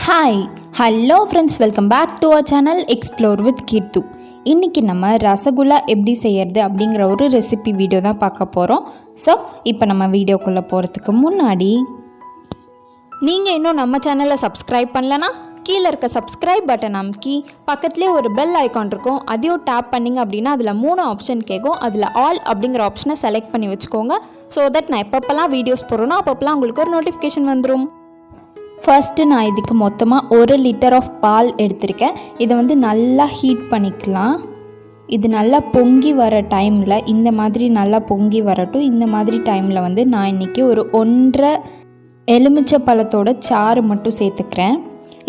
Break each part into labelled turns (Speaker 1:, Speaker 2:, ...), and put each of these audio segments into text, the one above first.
Speaker 1: Hi hello friends, welcome back to our channel explore with Keerthu. இன்றைக்கி நம்ம ரசகுல்லா எப்படி செய்கிறது அப்படிங்கிற ஒரு ரெசிபி வீடியோ தான் பார்க்க போகிறோம். ஸோ இப்போ நம்ம வீடியோக்குள்ளே போகிறதுக்கு முன்னாடி நீங்கள் இன்னும் நம்ம சேனலை சப்ஸ்கிரைப் பண்ணலன்னா கீழே இருக்க சப்ஸ்கிரைப் பட்டன் அமுக்கி பக்கத்துலேயே ஒரு பெல் ஐக்கான் இருக்கும், அதையும் டேப் பண்ணிங்க அப்படின்னா அதில் 3 ஆப்ஷன் கேட்கும். அதில் ஆல் அப்படிங்கிற ஆப்ஷனை செலக்ட் பண்ணி வச்சுக்கோங்க. ஸோ தட் நான் எப்பப்பெல்லாம் வீடியோஸ் போடுறேனோ அப்பப்பெல்லாம் உங்களுக்கு ஒரு நோட்டிஃபிகேஷன் வந்துடும். ஃபஸ்ட்டு நான் இதுக்கு மொத்தமாக 1 லிட்டர் ஆஃப் பால் எடுத்திருக்கேன். இதை நல்லா ஹீட் பண்ணிக்கலாம். இது நல்லா பொங்கி வர டைமில் இந்த மாதிரி நல்லா பொங்கி வரட்டும். இந்த மாதிரி டைமில் நான் இன்றைக்கி ஒரு 1.5 எலுமிச்சப்பழத்தோட சாறு மட்டும் சேர்த்துக்கிறேன்.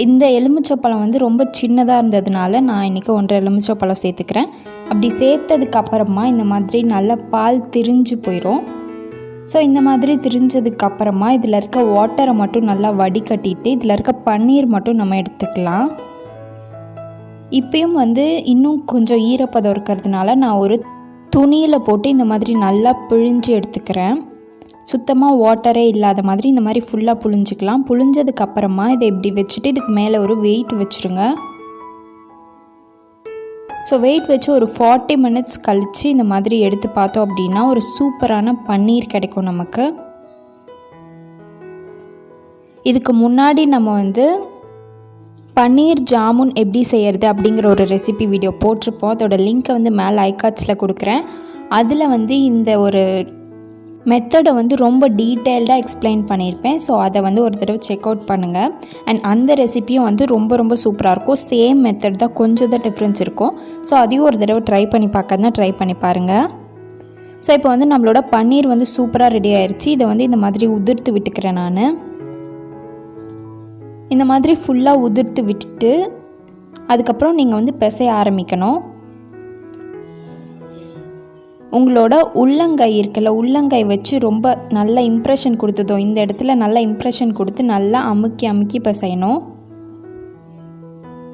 Speaker 1: இந்த எலுமிச்சப்பழம் ரொம்ப சின்னதாக இருந்ததுனால நான் இன்றைக்கி 1.5 எலுமிச்சப்பழம் சேர்த்துக்கிறேன். அப்படி சேர்த்ததுக்கப்புறமா இந்த மாதிரி நல்லா பால் திரிஞ்சு போயிடும். ஸோ இந்த மாதிரி திரிஞ்சதுக்கப்புறமா இதில் இருக்க வாட்டரை மட்டும் நல்லா வடிகட்டிட்டு இதில் இருக்க பன்னீர் மட்டும் நம்ம எடுத்துக்கலாம். இப்பயும் இன்னும் கொஞ்சம் ஈரப்பதம் இருக்கிறதுனால நான் ஒரு துணியில் போட்டு இந்த மாதிரி நல்லா பிழிஞ்சு எடுத்துக்கிறேன். சுத்தமாக வாட்டரே இல்லாத மாதிரி இந்த மாதிரி ஃபுல்லாக புழிஞ்சிக்கலாம். புழிஞ்சதுக்கப்புறமா இதை இப்படி வச்சுட்டு இதுக்கு மேலே ஒரு வெயிட் வச்சுருங்க. ஸோ வெயிட் வச்சு ஒரு 40 மினிட்ஸ் கழித்து இந்த மாதிரி எடுத்து பார்த்தோம் அப்படின்னா ஒரு சூப்பரான பன்னீர் கிடைக்கும் நமக்கு. இதுக்கு முன்னாடி நம்ம பன்னீர் ஜாமுன் எப்படி செய்கிறது அப்படிங்கிற ஒரு ரெசிபி வீடியோ போட்டிருப்போம். அதோட லிங்க்கை மேலே ஐகார்ட்ஸில் கொடுக்குறேன். அதில் இந்த ஒரு மெத்தடை ரொம்ப டீட்டெயில்டாக எக்ஸ்பிளைன் பண்ணியிருப்பேன். ஸோ அதை ஒரு தடவை செக் அவுட் பண்ணுங்கள். அண்ட் அந்த ரெசிப்பியும் ரொம்ப சூப்பராக இருக்கும். சேம் மெத்தட் தான், கொஞ்சம் தான் டிஃப்ரென்ஸ் இருக்கும். ஸோ அதையும் ஒரு தடவை ட்ரை பண்ணி பார்க்கறதுனா ட்ரை பண்ணி பாருங்கள். ஸோ இப்போ நம்மளோட பன்னீர் சூப்பராக ரெடி ஆயிடுச்சு. இதை இந்த மாதிரி உதிர்த்து விட்டுக்கிறேன். நான் இந்த மாதிரி ஃபுல்லாக உதிர்த்து விட்டுட்டு அதுக்கப்புறம் நீங்கள் பிசைய ஆரம்பிக்கணும். உங்களோட உள்ளங்கை இருக்குல்ல, உள்ளங்கை வச்சு ரொம்ப நல்ல இம்ப்ரெஷன் கொடுத்ததோ இந்த இடத்துல நல்ல இம்ப்ரெஷன் கொடுத்து நல்லா அமுக்கி பிசையணும்.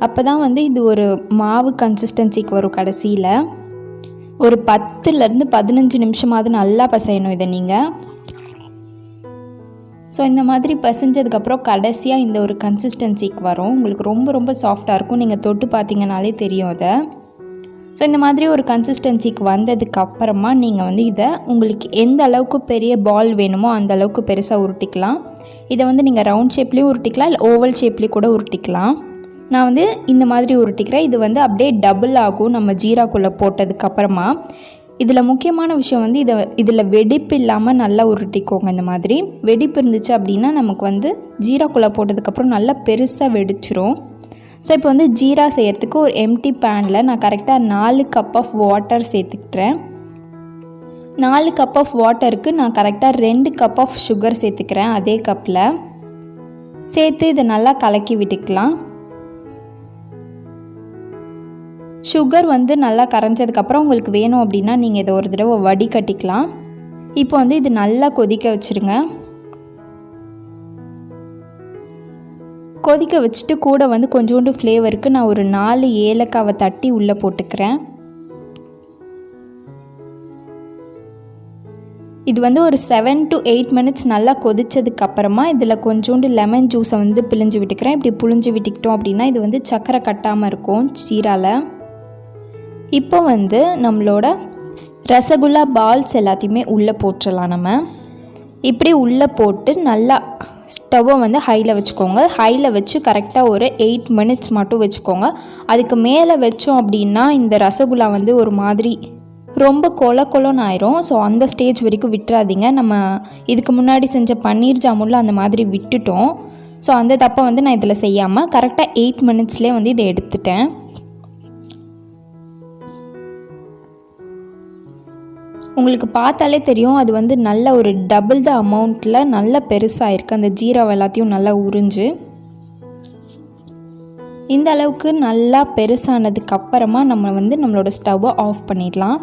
Speaker 1: அப்போ தான் இது ஒரு மாவு கன்சிஸ்டன்சிக்கு வரும். கடைசியில் ஒரு 10லேருந்து 15 நிமிஷமாவது நல்லா பிசையணும் இதை நீங்கள். ஸோ இந்த மாதிரி பிசைஞ்சதுக்கப்புறம் கடைசியாக இந்த ஒரு கன்சிஸ்டன்சிக்கு வரும். உங்களுக்கு ரொம்ப சாஃப்டாக இருக்கும். நீங்கள் தொட்டு பார்த்தீங்கனாலே தெரியும் அதை. ஸோ இந்த மாதிரி ஒரு கன்சிஸ்டன்சிக்கு வந்ததுக்கப்புறமா நீங்கள் இதை உங்களுக்கு எந்த அளவுக்கு பெரிய பால் வேணுமோ அந்த அளவுக்கு பெருசாக உருட்டிக்கலாம். இதை நீங்கள் ரவுண்ட் ஷேப்லேயும் உருட்டிக்கலாம், இல்லை ஓவல் ஷேப்லேயும் கூட உருட்டிக்கலாம். நான் இந்த மாதிரி உருட்டிக்கிறேன். இது அப்படியே டபுள் ஆகும் நம்ம ஜீராக்குள்ளே போட்டதுக்கப்புறமா. இதில் முக்கியமான விஷயம் இதில் வெடிப்பு இல்லாமல் நல்லா உருட்டிக்கோங்க. இந்த மாதிரி வெடிப்பு இருந்துச்சு அப்படின்னா நமக்கு ஜீராக்குள்ளே போட்டதுக்கப்புறம் நல்லா பெருசாக வெடிச்சிரும். ஸோ இப்போ ஜீரா செய்கிறதுக்கு ஒரு எம்டி பேனில் நான் கரெக்டாக 4 கப் ஆஃப் வாட்டர் சேர்த்துக்கிறேன். 4 கப் ஆஃப் வாட்டருக்கு நான் கரெக்டாக 2 கப் ஆஃப் சுகர் சேர்த்துக்கிறேன். அதே கப்பில் சேர்த்து இதை நல்லா கலக்கி விட்டுக்கலாம். சுகர் நல்லா கரைஞ்சதுக்கப்புறம் உங்களுக்கு வேணும் அப்படின்னா நீங்கள் இதை ஒரு தடவை வடிகட்டிக்கலாம். இப்போ இது நல்லா கொதிக்க வச்சுருங்க. கொதிக்க வச்சுட்டு கூட கொஞ்சோண்டு ஃப்ளேவருக்கு நான் ஒரு 4 ஏலக்காவை தட்டி உள்ளே போட்டுக்கிறேன். இது ஒரு 7 to 8 மினிட்ஸ் நல்லா கொதிச்சதுக்கப்புறமா இதில் கொஞ்சோண்டு லெமன் ஜூஸை பிழிஞ்சு விட்டுக்கிறேன். இப்படி புழிஞ்சு விட்டுக்கிட்டோம் அப்படின்னா இது சக்கரை கட்டாமல் இருக்கும் சீரால. இப்போ நம்மளோட ரசகுல்லா பால்ஸ் எல்லாத்தையுமே உள்ளே போட்டுடலாம். நம்ம இப்படி உள்ளே போட்டு நல்லா ஸ்டவ்வை ஹையில் வச்சுக்கோங்க. ஹையில் வச்சு கரெக்டாக ஒரு 8 மினிட்ஸ் மட்டும் வச்சுக்கோங்க. அதுக்கு மேலே வச்சோம் அப்படின்னா இந்த ரசகுல்லா ஒரு மாதிரி ரொம்ப கொலன்னு ஆயிரும். ஸோ அந்த ஸ்டேஜ் வரைக்கும் விட்டுறாதீங்க. நம்ம இதுக்கு முன்னாடி செஞ்ச பன்னீர் ஜாமுனில் அந்த மாதிரி விட்டுட்டோம். ஸோ அந்த தப்பை நான் இதில் செய்யாமல் கரெக்டாக 8 மினிட்ஸ்லேயே இதை எடுத்துட்டேன். உங்களுக்கு பார்த்தாலே தெரியும் அது நல்ல ஒரு டபுள் த அமௌண்ட்டில் நல்ல பெருசாக இருக்குது. அந்த ஜீரா எல்லாத்தையும் நல்லா உறிஞ்சு இந்த அளவுக்கு நல்லா பெருசானதுக்கப்புறமா நம்ம நம்மளோட ஸ்டவ்வை ஆஃப் பண்ணிடலாம்.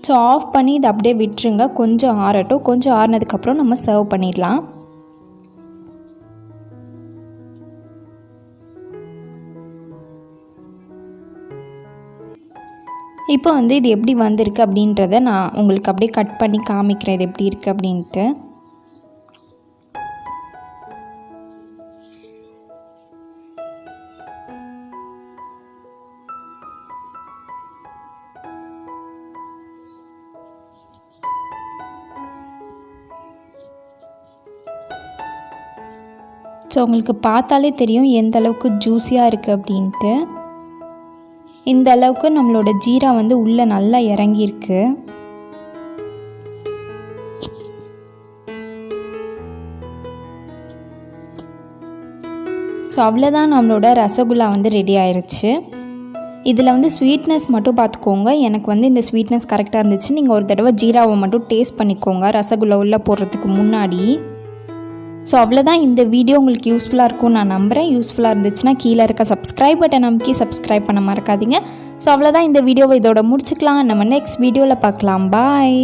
Speaker 1: ஸோ ஆஃப் பண்ணி இதை அப்படியே விட்டுருங்க. கொஞ்சம் ஆறட்டும். கொஞ்சம் ஆறினதுக்கப்புறம் நம்ம சர்வ் பண்ணிடலாம். இப்போ வந்து இது எப்படி வந்திருக்கு அப்படின்றத நான் உங்களுக்கு அப்படியே கட் பண்ணி காமிக்கிறேன் இது எப்படி இருக்குது அப்படின்ட்டு. ஸோ உங்களுக்கு பார்த்தாலே தெரியும் எந்த அளவுக்கு ஜூஸியாக இருக்குது அப்படின்ட்டு. இந்த அளவுக்கு நம்மளோட ஜீரா வந்து உள்ளே நல்லா இறங்கியிருக்கு. ஸோ அவ்வளோதான், நம்மளோட ரசகுல்லா வந்து ரெடி ஆயிடுச்சு. இதில் வந்து ஸ்வீட்னஸ் மட்டும் பார்த்துக்கோங்க. எனக்கு வந்து இந்த ஸ்வீட்னஸ் கரெக்டாக இருந்துச்சு. நீங்கள் ஒரு தடவை ஜீராவை மட்டும் டேஸ்ட் பண்ணிக்கோங்க ரசகுல்லா உள்ளே போடுறதுக்கு முன்னாடி. ஸோ அவ்வளோதான், இந்த வீடியோ உங்களுக்கு யூஸ்ஃபுல்லாக இருக்கும்னு நான் நம்புகிறேன். யூஸ்ஃபுல்லாக இருந்துச்சுன்னா கீழே இருக்க சப்ஸ்கிரைப் பட்டன் நமக்கு சப்ஸ்கிரைப் பண்ண மறக்காதீங்க. ஸோ அவ்வளோதான், இந்த வீடியோவை இதோட முடிச்சுக்கலாம். நம்ம நெக்ஸ்ட் வீடியோவில் பார்க்கலாம். பாய்.